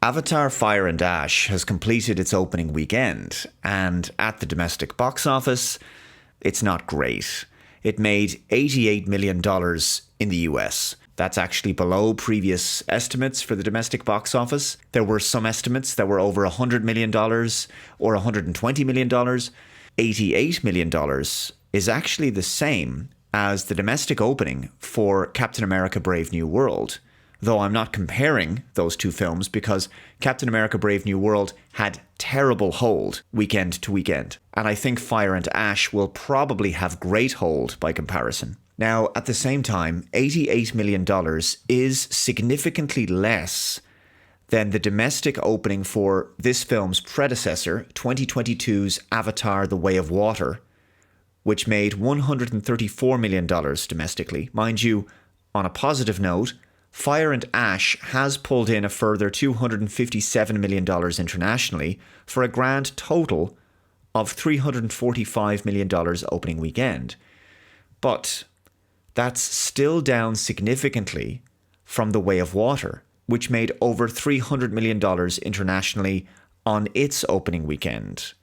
Avatar: Fire and Ash has completed its opening weekend, and at the domestic box office, it's not great. It made $88 million in the US. That's actually below previous estimates for the domestic box office. There were some estimates that were over $100 million or $120 million. $88 million is actually the same as the domestic opening for Captain America: Brave New World. Though I'm not comparing those two films because Captain America: Brave New World had terrible hold weekend to weekend. And I think Fire and Ash will probably have great hold by comparison. Now, at the same time, $88 million is significantly less than the domestic opening for this film's predecessor, 2022's Avatar: The Way of Water, which made $134 million domestically. Mind you, on a positive note, Fire and Ash has pulled in a further $257 million internationally for a grand total of $345 million opening weekend. But that's still down significantly from The Way of Water, which made over $300 million internationally on its opening weekend.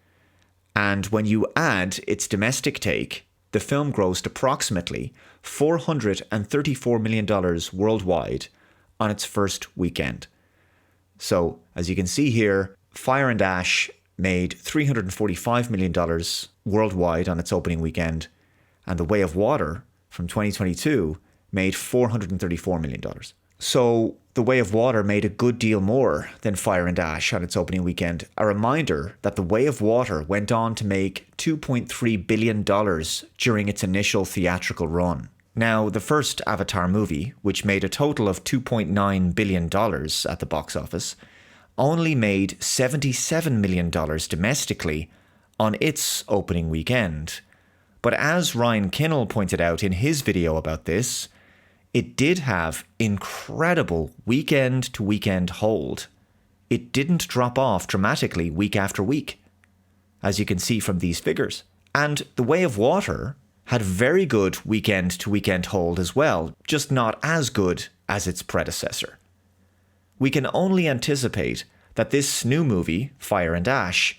And when you add its domestic take, the film grossed approximately $434 million worldwide on its first weekend. So, as you can see here, Fire and Ash made $345 million worldwide on its opening weekend, and The Way of Water from 2022 made $434 million. So, The Way of Water made a good deal more than Fire and Ash on its opening weekend. A reminder that The Way of Water went on to make $2.3 billion during its initial theatrical run. Now, the first Avatar movie, which made a total of $2.9 billion at the box office, only made $77 million domestically on its opening weekend. But as Ryan Kinnell pointed out in his video about this, it did have incredible weekend-to-weekend hold. It didn't drop off dramatically week after week, as you can see from these figures. And The Way of Water had very good weekend-to-weekend hold as well, just not as good as its predecessor. We can only anticipate that this new movie, Fire and Ash,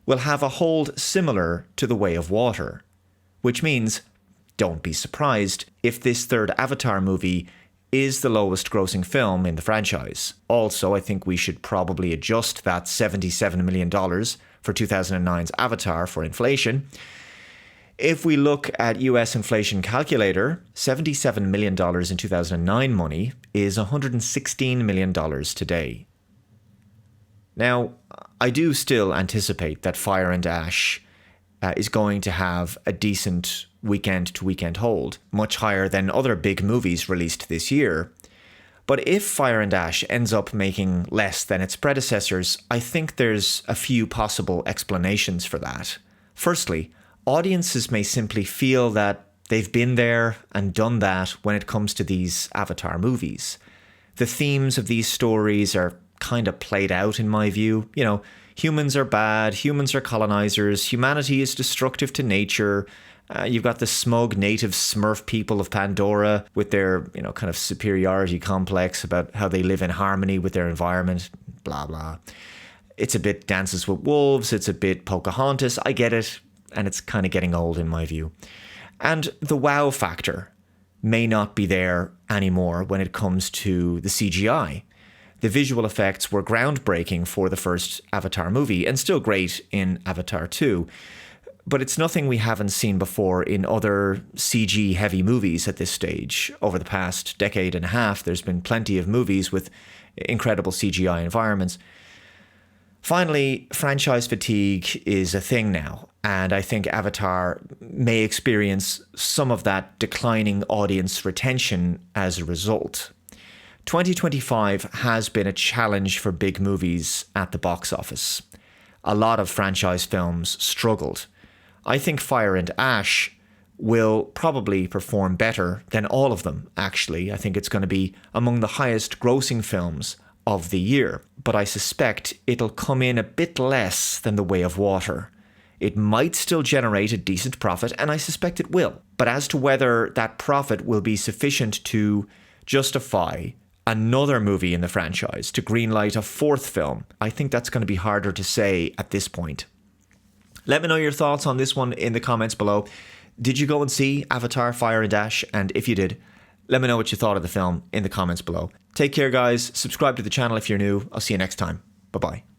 will have a hold similar to The Way of Water, which means don't be surprised if this third Avatar movie is the lowest grossing film in the franchise. Also, I think we should probably adjust that $77 million for 2009's Avatar for inflation. If we look at US inflation calculator, $77 million in 2009 money is $116 million today. Now, I do still anticipate that Fire and Ash is going to have a decent weekend-to-weekend hold, much higher than other big movies released this year. But if Fire and Ash ends up making less than its predecessors, I think there's a few possible explanations for that. Firstly, audiences may simply feel that they've been there and done that when it comes to these Avatar movies. The themes of these stories are kind of played out in my view. You know, humans are bad, humans are colonizers, humanity is destructive to nature. You've got the smug native Smurf people of Pandora with their, kind of superiority complex about how they live in harmony with their environment, blah, blah. It's a bit Dances with Wolves, it's a bit Pocahontas, I get it, and it's kind of getting old in my view. And the wow factor may not be there anymore when it comes to the CGI. The visual effects were groundbreaking for the first Avatar movie and still great in Avatar 2. But it's nothing we haven't seen before in other CG-heavy movies at this stage. Over the past decade and a half, there's been plenty of movies with incredible CGI environments. Finally, franchise fatigue is a thing now, and I think Avatar may experience some of that declining audience retention as a result. 2025 has been a challenge for big movies at the box office. A lot of franchise films struggled. I think Fire and Ash will probably perform better than all of them, actually. I think it's going to be among the highest grossing films of the year. But I suspect it'll come in a bit less than The Way of Water. It might still generate a decent profit, and I suspect it will. But as to whether that profit will be sufficient to justify another movie in the franchise, to greenlight a fourth film. I think that's going to be harder to say at this point. Let me know your thoughts on this one in the comments below. Did you go and see Avatar Fire and Ash? And if you did, let me know what you thought of the film in the comments below. Take care, guys. Subscribe to the channel if you're new. I'll see you next time. Bye-bye.